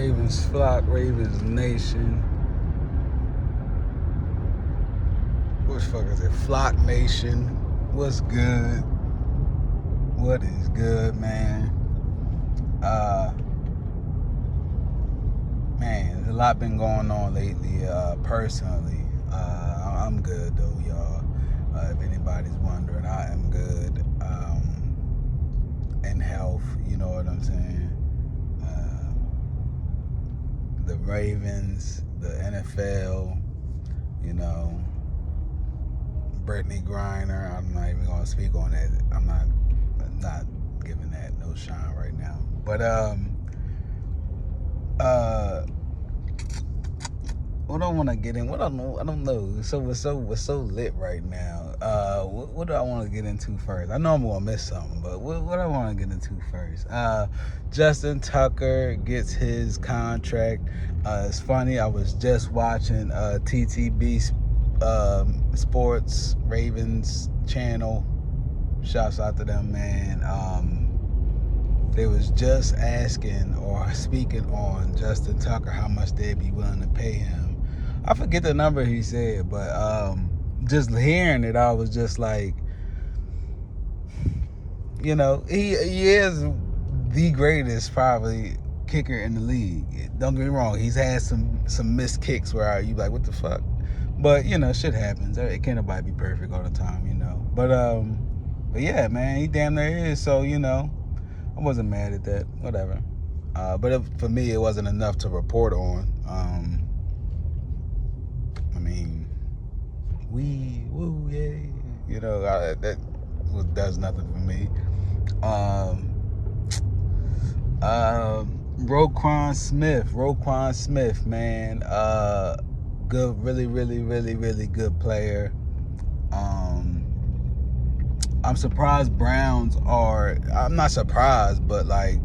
Ravens flock, Ravens nation. What the fuck is it? Flock nation. What's good? What is good, man? Man, there's a lot been going on lately. Personally, I'm good though, y'all. If anybody's wondering, I am good. In health, you know what I'm saying. The Ravens, the NFL, you know, Brittany Griner. I'm not even gonna speak on that. I'm not giving that no shine right now. But what I want to get in, I don't know. So we're so lit right now. What do I want to get into first? I know I'm gonna miss something, but what do I want to get into first? Justin Tucker gets his contract. It's funny. I was just watching TTB Sports Ravens channel. Shouts out to them, man. They was just asking or speaking on Justin Tucker, how much they'd be willing to pay him. I forget the number he said, but just hearing it, I was just like, you know, he is the greatest probably kicker in the league. Don't get me wrong, he's had some missed kicks where you like, what the fuck? But you know, shit happens. Can't nobody be perfect all the time, you know. But yeah, man, he damn near is. So you know, I wasn't mad at that. Whatever. But for me, it wasn't enough to report on. I mean, woo, yay. You know, that does nothing for me. Roquan Smith, man. Good, really good player. I'm surprised Browns are. I'm not surprised, but like,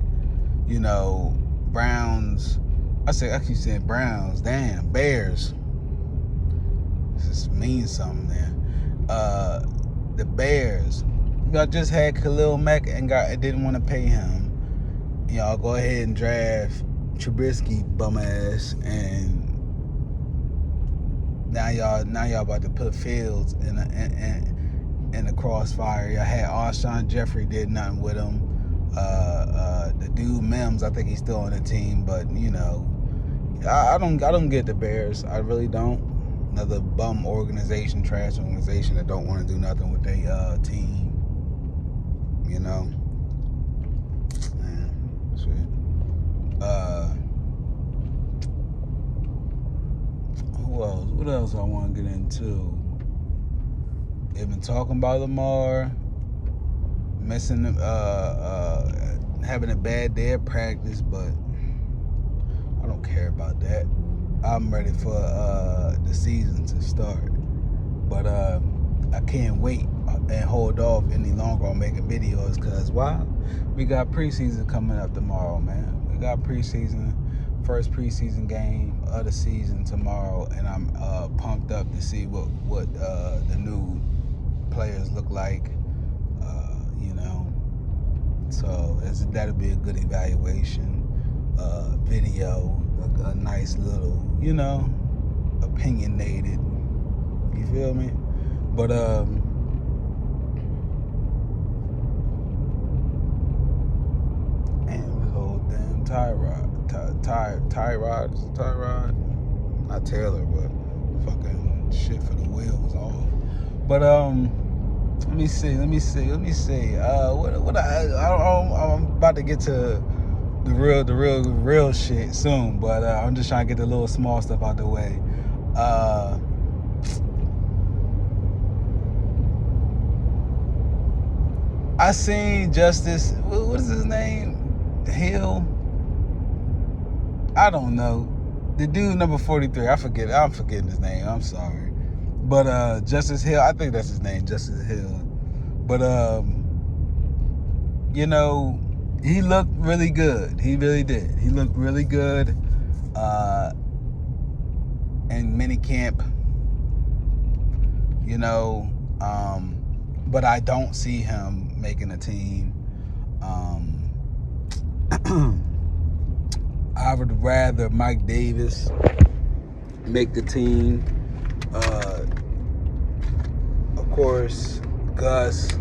you know, Browns. I keep saying Browns. Damn, Bears. This means something there. The Bears. Y'all just had Khalil Mack and didn't want to pay him. Y'all go ahead and draft Trubisky bum ass, and now y'all about to put Fields in the crossfire. Y'all had Alshon Jeffrey, did nothing with him. The dude Mims, I think he's still on the team, but you know, I don't get the Bears. I really don't. Another bum organization, trash organization that don't want to do nothing with their team. You know, man, shit. Who else? What else I want to get into? They've been talking about Lamar missing, having a bad day of practice, but I don't care about that. I'm ready for the season to start, but I can't wait and hold off any longer on making videos, because why? We got preseason coming up tomorrow, man. We got preseason, first preseason game of the season tomorrow, and I'm pumped up to see what the new players look like, you know. So that'll be a good evaluation video, a nice little, you know, opinionated. You feel me? But man, this whole damn Tyrod, not Taylor, but fucking shit for the wheels off. But let me see. I'm about to get to the real shit soon, but I'm just trying to get the little small stuff out the way. I seen Justice. What is his name? Hill. I don't know. The dude number 43. I'm forgetting his name. I'm sorry. But Justice Hill. I think that's his name, Justice Hill. But you know, he looked really good. He really did. He looked really good in minicamp. You know, but I don't see him making a team. I would rather Mike Davis make the team. Of course, Gus,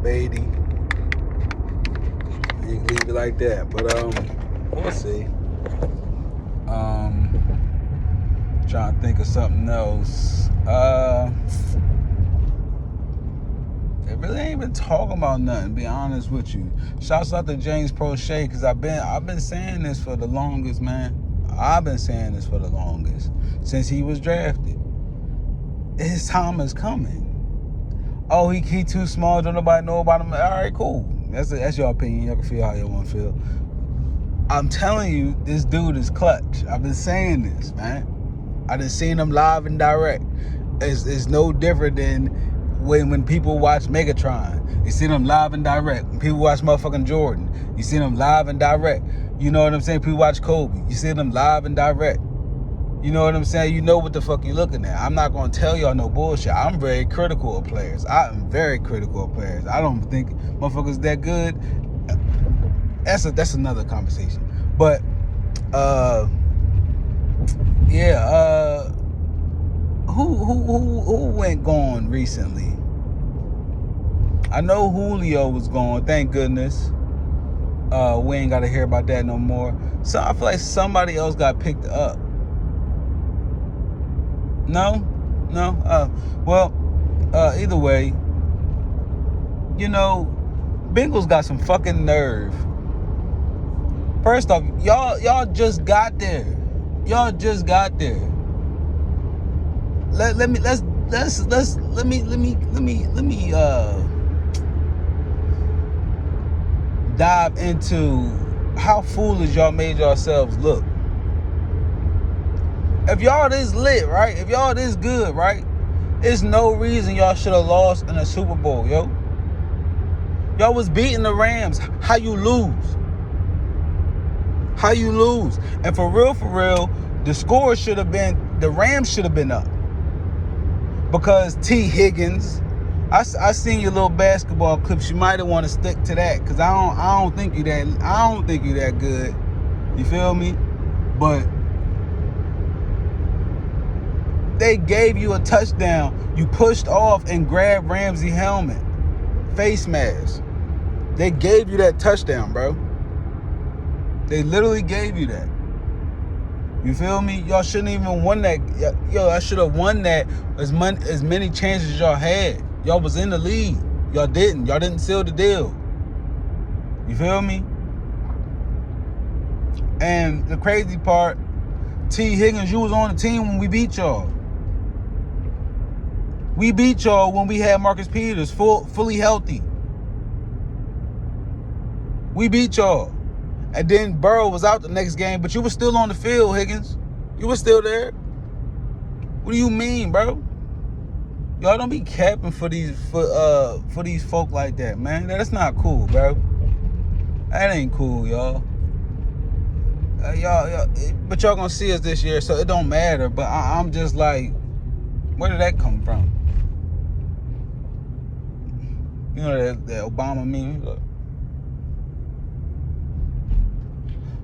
Beatty. You can leave it like that. But we'll see. Trying to think of something else. They really ain't been talking about nothing, to be honest with you. Shouts out to James Proche, because I've been saying this for the longest, man. I've been saying this for the longest. Since he was drafted. His time is coming. Oh, he too small, don't nobody know about him. All right, cool. That's your opinion. You can feel how you want to feel. I'm telling you, this dude is clutch. I've been saying this, man. I done seen him live and direct. It's no different than when people watch Megatron. You see them live and direct. When people watch motherfucking Jordan, you see them live and direct. You know what I'm saying? People watch Kobe. You see them live and direct. You know what I'm saying? You know what the fuck you're looking at. I'm not going to tell y'all no bullshit. I'm very critical of players. I am very critical of players. I don't think motherfuckers that good. That's another conversation. But, yeah, who went gone recently? I know Julio was gone, thank goodness. We ain't got to hear about that no more. So I feel like somebody else got picked up. No? Well, either way, you know, Bengals got some fucking nerve. First off, y'all just got there. Let me dive into how foolish y'all made yourselves look. If y'all this lit, right? If y'all this good, right? There's no reason y'all should have lost in a Super Bowl, yo. Y'all was beating the Rams. How you lose? And for real, the score should have been, the Rams should have been up. Because T. Higgins, I seen your little basketball clips. You might have want to stick to that, because I don't think you that good. You feel me? But they gave you a touchdown. You pushed off and grabbed Ramsey's helmet, face mask. They gave you that touchdown, bro. They literally gave you that. You feel me? Y'all shouldn't even won that. Yo, I should have won that as many chances as y'all had. Y'all was in the lead. Y'all didn't seal the deal. You feel me? And the crazy part, T. Higgins, you was on the team when we beat y'all. We beat y'all when we had Marcus Peters fully healthy. We beat y'all. And then Burrow was out the next game, but you were still on the field, Higgins. You were still there. What do you mean, bro? Y'all don't be capping for these folk like that, man. That's not cool, bro. That ain't cool, y'all. But y'all gonna see us this year, so it don't matter. But I'm just like, where did that come from? You know that Obama meme? Look.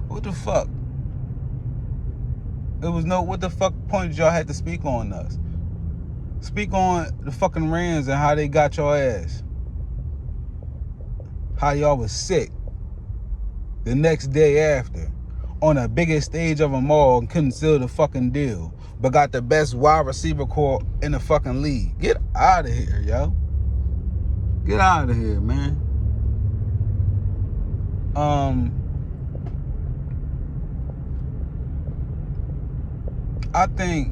What the fuck? What the fuck point did y'all had to speak on us? Speak on the fucking Rams and how they got your ass. How y'all was sick the next day after on the biggest stage of them all and couldn't seal the fucking deal, but got the best wide receiver core in the fucking league. Get out of here, yo. Get out of here, man. I think,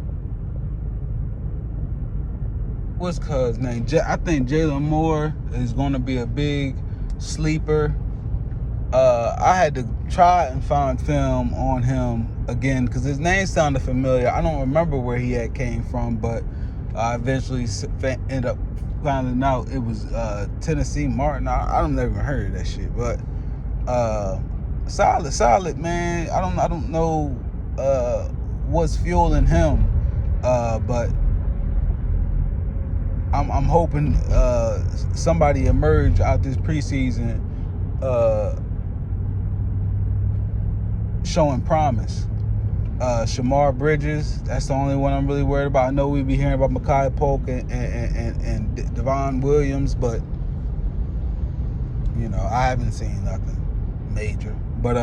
what's cuz name? I think Jalen Moore is going to be a big sleeper. I had to try and find film on him again because his name sounded familiar. I don't remember where he had came from, but I eventually ended up finding out it was Tennessee Martin. I don't never heard of that shit, but solid man. I don't know what's fueling him, but I'm hoping somebody emerge out this preseason showing promise. Shamar Bridges, that's the only one I'm really worried about. I know we be hearing about Mekhi Polk and Devon Williams, but you know, I haven't seen nothing major. But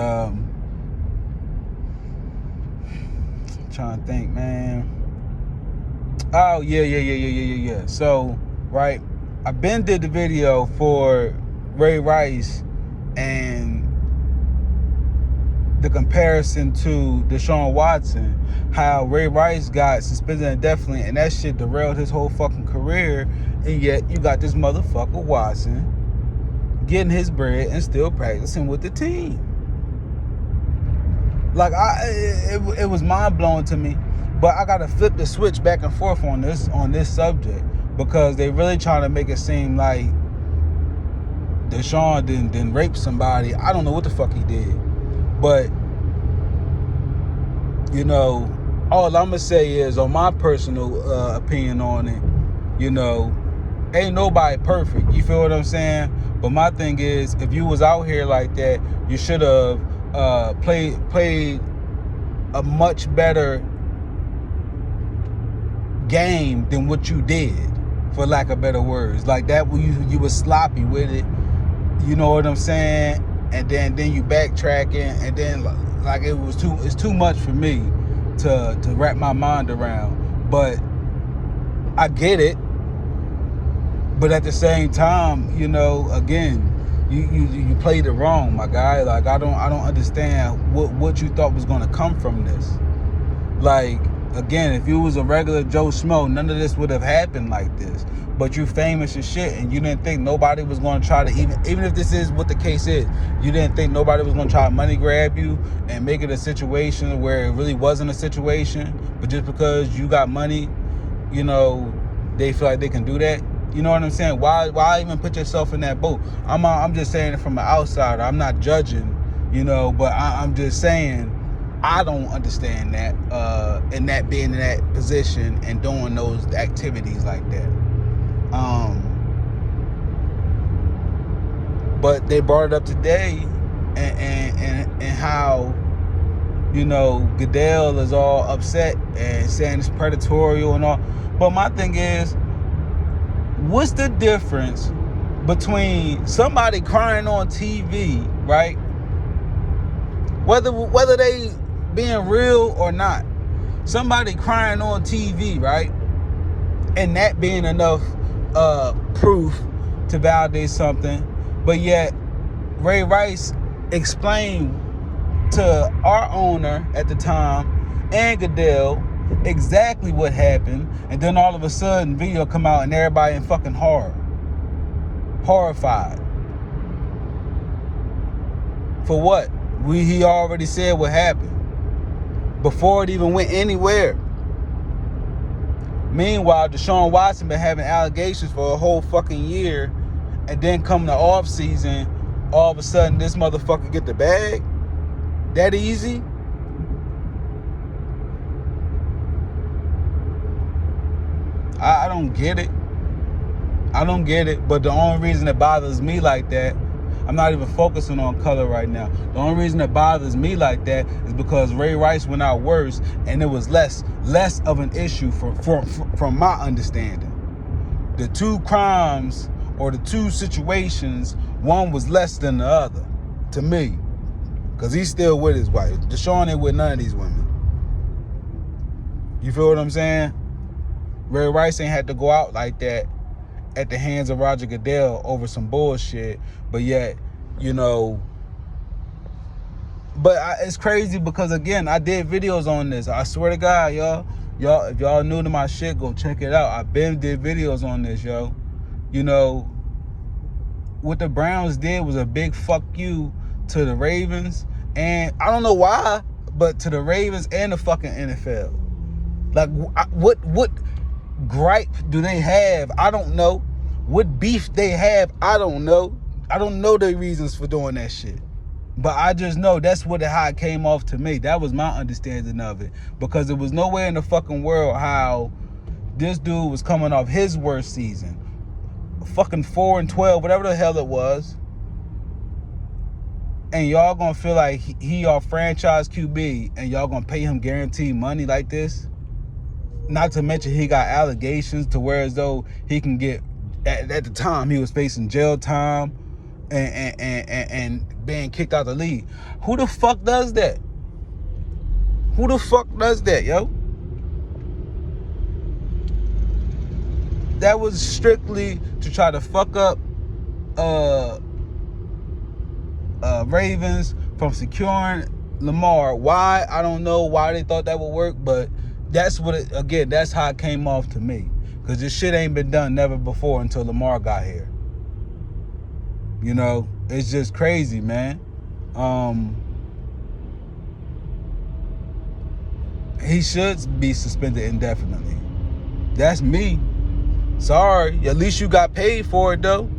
trying to think, man. Oh yeah. So, right, I been did the video for Ray Rice and the comparison to Deshaun Watson, how Ray Rice got suspended indefinitely and that shit derailed his whole fucking career, and yet you got this motherfucker Watson getting his bread and still practicing with the team. Like, it was mind-blowing to me, but I gotta flip the switch back and forth on this subject, because they really trying to make it seem like Deshaun didn't rape somebody. I don't know what the fuck he did. But, you know, all I'm going to say is, on my personal opinion on it, you know, ain't nobody perfect. You feel what I'm saying? But my thing is, if you was out here like that, you should have played a much better game than what you did, for lack of better words. Like that, you was sloppy with it. You know what I'm saying? And then you backtracking, and then like it's too much for me to wrap my mind around. But I get it. But at the same time, you know, again, you played it wrong, my guy. Like I don't understand what you thought was gonna come from this. Like, again, if you was a regular Joe Schmo, none of this would have happened like this. But you famous as shit, and you didn't think nobody was going to try to, even if this is what the case is, you didn't think nobody was going to try to money grab you and make it a situation where it really wasn't a situation. But just because you got money, you know, they feel like they can do that. You know what I'm saying? Why even put yourself in that boat? I'm just saying it from an outsider. I'm not judging, you know, but I'm just saying, I don't understand that, and that being in that position and doing those activities like that. But they brought it up today, and how, you know, Goodell is all upset and saying it's predatory and all. But my thing is, what's the difference between somebody crying on TV, right? Whether they being real or not, somebody crying on TV, right? And that being enough proof to validate something, but yet Ray Rice explained to our owner at the time and Goodell exactly what happened, and then all of a sudden video come out and everybody in fucking horrified. For what? He already said what happened before it even went anywhere. Meanwhile, Deshaun Watson been having allegations for a whole fucking year, and then come the off season, all of a sudden this motherfucker get the bag? That easy? I don't get it. I don't get it. But the only reason it bothers me like that, I'm not even focusing on color right now. The only reason it bothers me like that is because Ray Rice went out worse, and it was less of an issue from my understanding. The two crimes or the two situations, one was less than the other to me, because he's still with his wife. Deshaun ain't with none of these women. You feel what I'm saying? Ray Rice ain't had to go out like that at the hands of Roger Goodell over some bullshit, but yet, you know, it's crazy because, again, I did videos on this. I swear to God, y'all, if y'all new to my shit, go check it out. I been did videos on this, yo. You know, what the Browns did was a big fuck you to the Ravens, and I don't know why, but to the Ravens and the fucking NFL. Like, what gripe do they have? I don't know. What beef they have? I don't know. I don't know their reasons for doing that shit. But I just know that's how it came off to me. That was my understanding of it. Because there was nowhere in the fucking world how this dude was coming off his worst season. Fucking 4-12, whatever the hell it was. and y'all gonna feel like he your franchise QB, and y'all gonna pay him guaranteed money like this? Not to mention he got allegations to where as though he can get, at the time he was facing jail time and being kicked out the league. Who the fuck does that? Who the fuck does that, yo? That was strictly to try to fuck up Ravens from securing Lamar. Why? I don't know why they thought that would work, but that's what it, again, that's how it came off to me. Because this shit ain't been done never before until Lamar got here. You know, it's just crazy, man. He should be suspended indefinitely. That's me. Sorry. At least you got paid for it, though.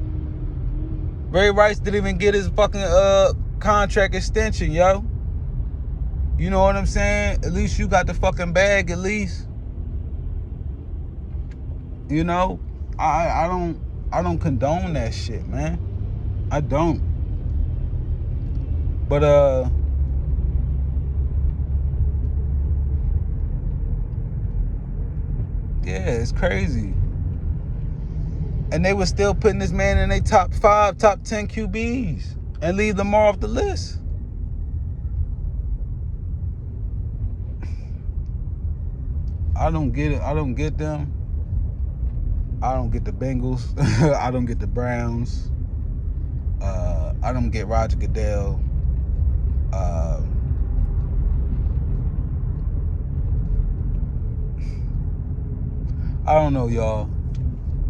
Ray Rice didn't even get his fucking contract extension, yo. You know what I'm saying? At least you got the fucking bag, at least. You know? I don't condone that shit, man. I don't. But yeah, it's crazy. And they were still putting this man in their top 5, top 10 QBs and leave Lamar off the list. I don't get it. I don't get them. I don't get the Bengals. I don't get the Browns. I don't get Roger Goodell. I don't know, y'all.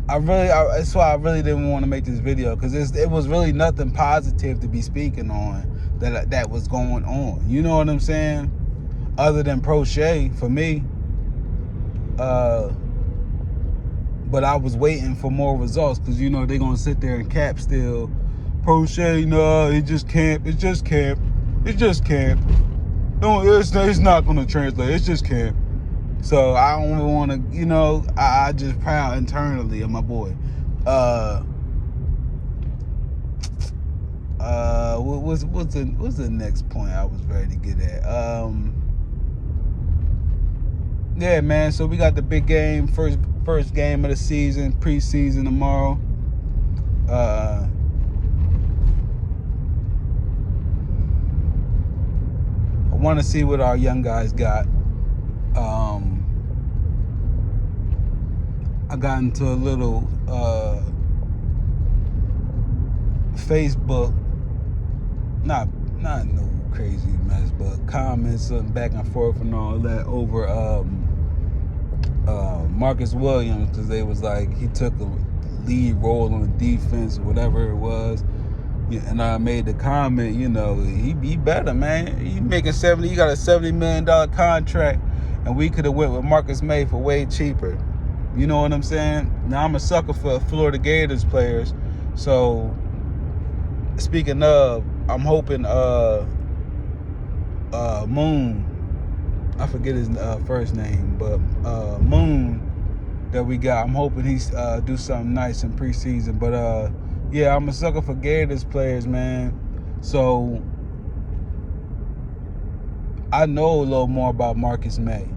That's why I really didn't want to make this video, because it was really nothing positive to be speaking on that was going on. You know what I'm saying? Other than Proche for me. But I was waiting for more results, because you know they're gonna sit there and cap still. Proche, no, it just camp. It's just camp. It's just camp. No, it's not gonna translate. It's just camp. So I don't want to, you know, I just proud internally of my boy. What's the next point I was ready to get at? Yeah, man. So we got the big game, first game of the season, preseason tomorrow. I want to see what our young guys got. I got into a little Facebook, not no crazy mess, but comments and back and forth and all that over Marcus Williams, because they was like he took a lead role on the defense or whatever it was. Yeah, and I made the comment, you know, he better, man. He making he got a $70 million contract, and we could have went with Marcus May for way cheaper. You know what I'm saying? Now I'm a sucker for Florida Gators players. So speaking of, I'm hoping Moon, I forget his first name, but Moon that we got, I'm hoping he's do something nice in preseason. But yeah, I'm a sucker for Gators players, man. So I know a little more about Marcus May.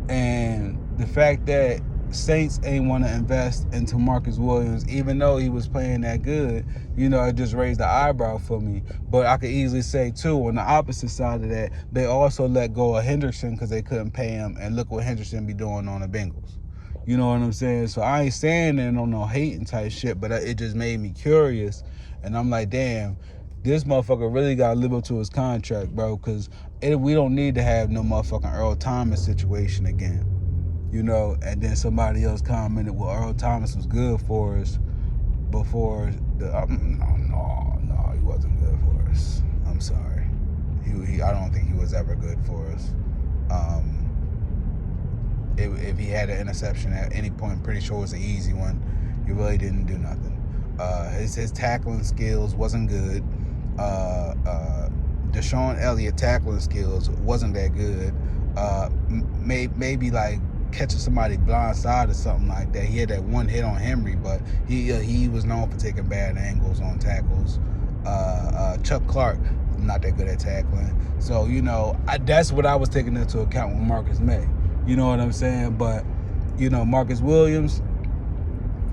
And the fact that Saints ain't want to invest into Marcus Williams, even though he was playing that good, you know, it just raised the eyebrow for me. But I could easily say, too, on the opposite side of that, they also let go of Henderson because they couldn't pay him. And look what Henderson be doing on the Bengals. You know what I'm saying? So I ain't saying that on no hating type shit, but it just made me curious. And I'm like, damn, this motherfucker really got to live up to his contract, bro, because we don't need to have no motherfucking Earl Thomas situation again. You know, and then somebody else commented, well, Earl Thomas was good for us before the... No, he wasn't good for us. I'm sorry. I don't think he was ever good for us. If he had an interception at any point, pretty sure it was an easy one. He really didn't do nothing. His tackling skills wasn't good. Deshaun Elliott tackling skills wasn't that good. Maybe like catching somebody blind side or something like that. He had that one hit on Henry, but he was known for taking bad angles on tackles. Chuck Clark, not that good at tackling. So, that's what I was taking into account with Marcus May. You know what I'm saying? But, Marcus Williams,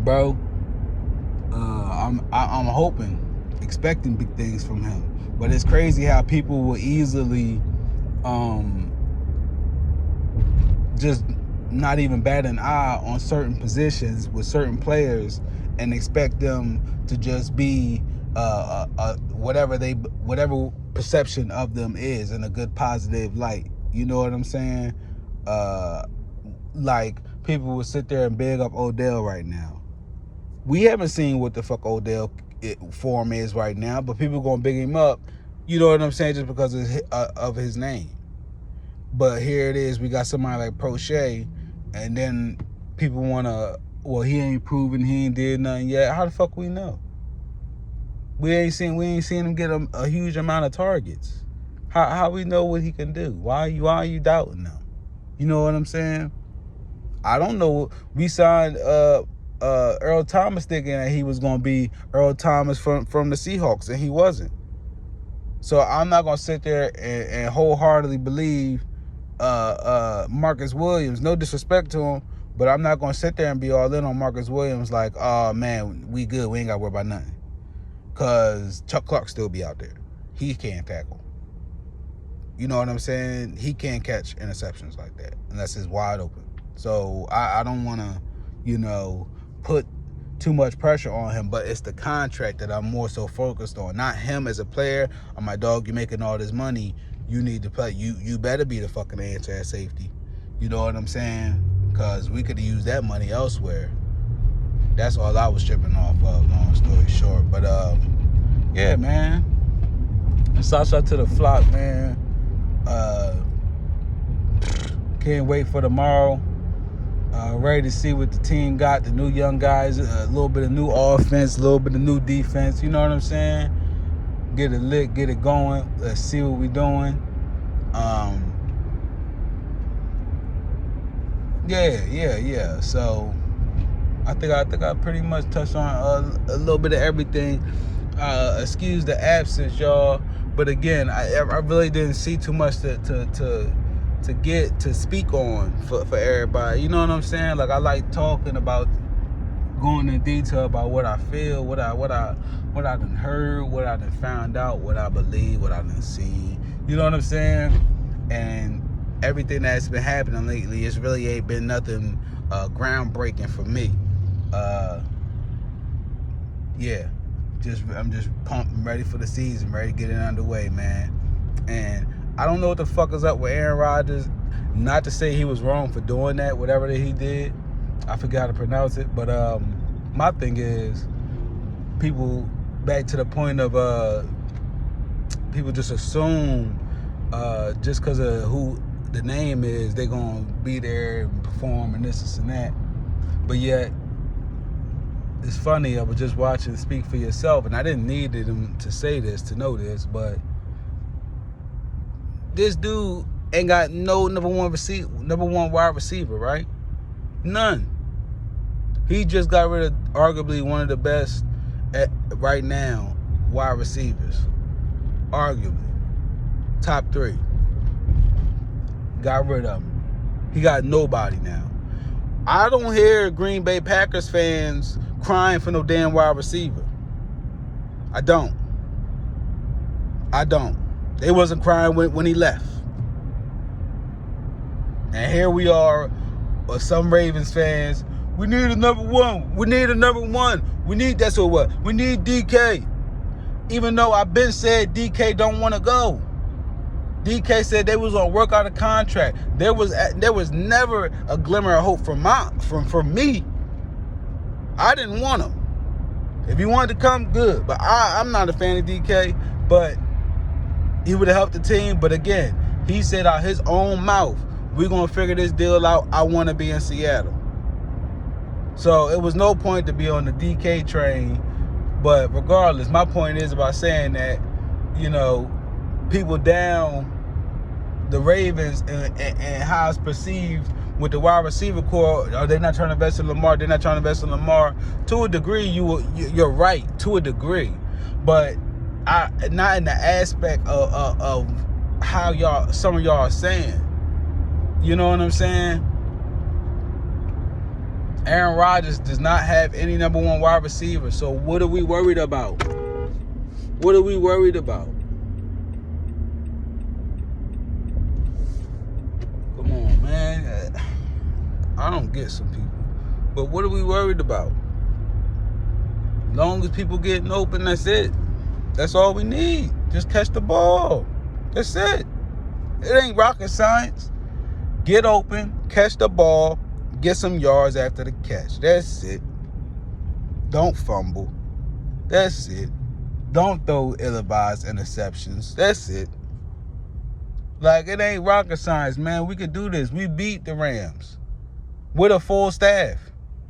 bro, I'm hoping, expecting big things from him. But it's crazy how people will easily just not even bat an eye on certain positions with certain players and expect them to just be whatever perception of them is in a good positive light. You know what I'm saying? Like people will sit there and big up Odell right now. We haven't seen what the fuck Odell form is right now, but people gonna big him up. You know what I'm saying? Just because of his name. But here it is, we got somebody like Proche, and then people want to, well, he ain't proven, he ain't did nothing yet. How the fuck we know? We ain't seen him get a huge amount of targets. How we know what he can do? Why are you doubting him? You know what I'm saying? I don't know. We signed Earl Thomas thinking that he was going to be Earl Thomas from the Seahawks, and he wasn't. So I'm not going to sit there and wholeheartedly believe Marcus Williams. No disrespect to him, but I'm not going to sit there and be all in on Marcus Williams like, oh, man, we good. We ain't got to worry about nothing. Because Chuck Clark still be out there. He can't tackle. You know what I'm saying? He can't catch interceptions like that unless it's wide open. So I don't want to, put too much pressure on him, but it's the contract that I'm more so focused on. Not him as a player. I'm my dog, you're making all this money. You need to play. You better be the fucking answer at safety. You know what I'm saying? Because we could have used that money elsewhere. That's all I was tripping off of, long story short. But, yeah, man. Shout out to the flock, man. Can't wait for tomorrow. Ready to see what the team got, the new young guys, a little bit of new offense, a little bit of new defense. You know what I'm saying? Get it lit, get it going. Let's see what we're doing. Yeah. So I think I pretty much touched on a little bit of everything. Excuse the absence, y'all. But again, I really didn't see too much to get to speak on for everybody. You know what I'm saying? Like I like talking about, going in detail about what I feel, what I done heard, what I done found out, what I believe, what I done seen. You know what I'm saying? And everything that's been happening lately, it's really ain't been nothing groundbreaking for me. Yeah. I'm just pumped and ready for the season, ready to get it underway, man. And I don't know what the fuck is up with Aaron Rodgers. Not to say he was wrong for doing that, whatever that he did. I forgot how to pronounce it. But my thing is, people, back to the point of people just assume just because of who the name is, they're going to be there and perform and this and that. But yet, it's funny, I was just watching Speak for Yourself, and I didn't need him to say this to know this, but this dude ain't got no number one wide receiver, right? None. He just got rid of arguably one of the best right now wide receivers. Arguably. Top 3. Got rid of him. He got nobody now. I don't hear Green Bay Packers fans crying for no damn wide receiver. I don't. They wasn't crying when he left. And here we are, some Ravens fans. We need a number one. We need that's what. We need DK. Even though I've been said DK don't want to go. DK said they was gonna work out a contract. There was never a glimmer of hope from me. I didn't want him. If he wanted to come, good. But I'm not a fan of DK. But he would have helped the team. But again, he said out his own mouth, we're gonna figure this deal out. I want to be in Seattle. So it was no point to be on the DK train. But regardless, my point is about saying that, people down the Ravens and how it's perceived with the wide receiver core. Are they not trying to invest in Lamar? They're not trying to invest in Lamar. To a degree, you're right, to a degree. But not in the aspect of how some of y'all are saying. You know what I'm saying? Aaron Rodgers does not have any number one wide receiver. So what are we worried about? What are we worried about? Come on, man. I don't get some people. But what are we worried about? Long as people getting open, that's it. That's all we need. Just catch the ball. That's it. It ain't rocket science. Get open, catch the ball, get some yards after the catch. That's it. Don't fumble. That's it. Don't throw ill-advised interceptions. That's it. Like, it ain't rocket science, man. We could do this. We beat the Rams with a full staff.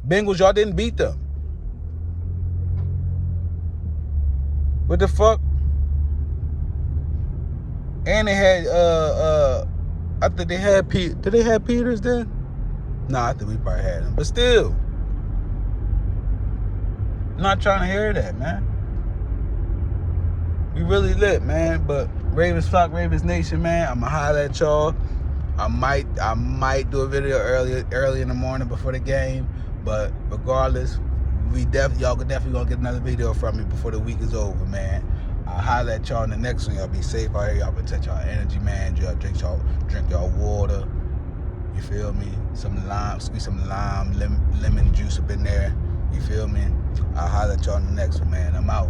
Bengals, y'all didn't beat them. What the fuck? And they had I think they had did they have Peters then? Nah, I think we probably had him. But still, I'm not trying to hear that, man. We really lit, man. But Ravens Flock, Ravens Nation, man, I'ma holler at y'all. I might do a video early in the morning before the game. But regardless, y'all could definitely gonna get another video from me before the week is over, man. I'll holler at y'all in the next one. Y'all be safe out here. Y'all protect y'all energy, man. Y'all drink y'all water. You feel me? Some lime, squeeze some lime, lemon juice up in there. You feel me? I'll holler at y'all in the next one, man. I'm out.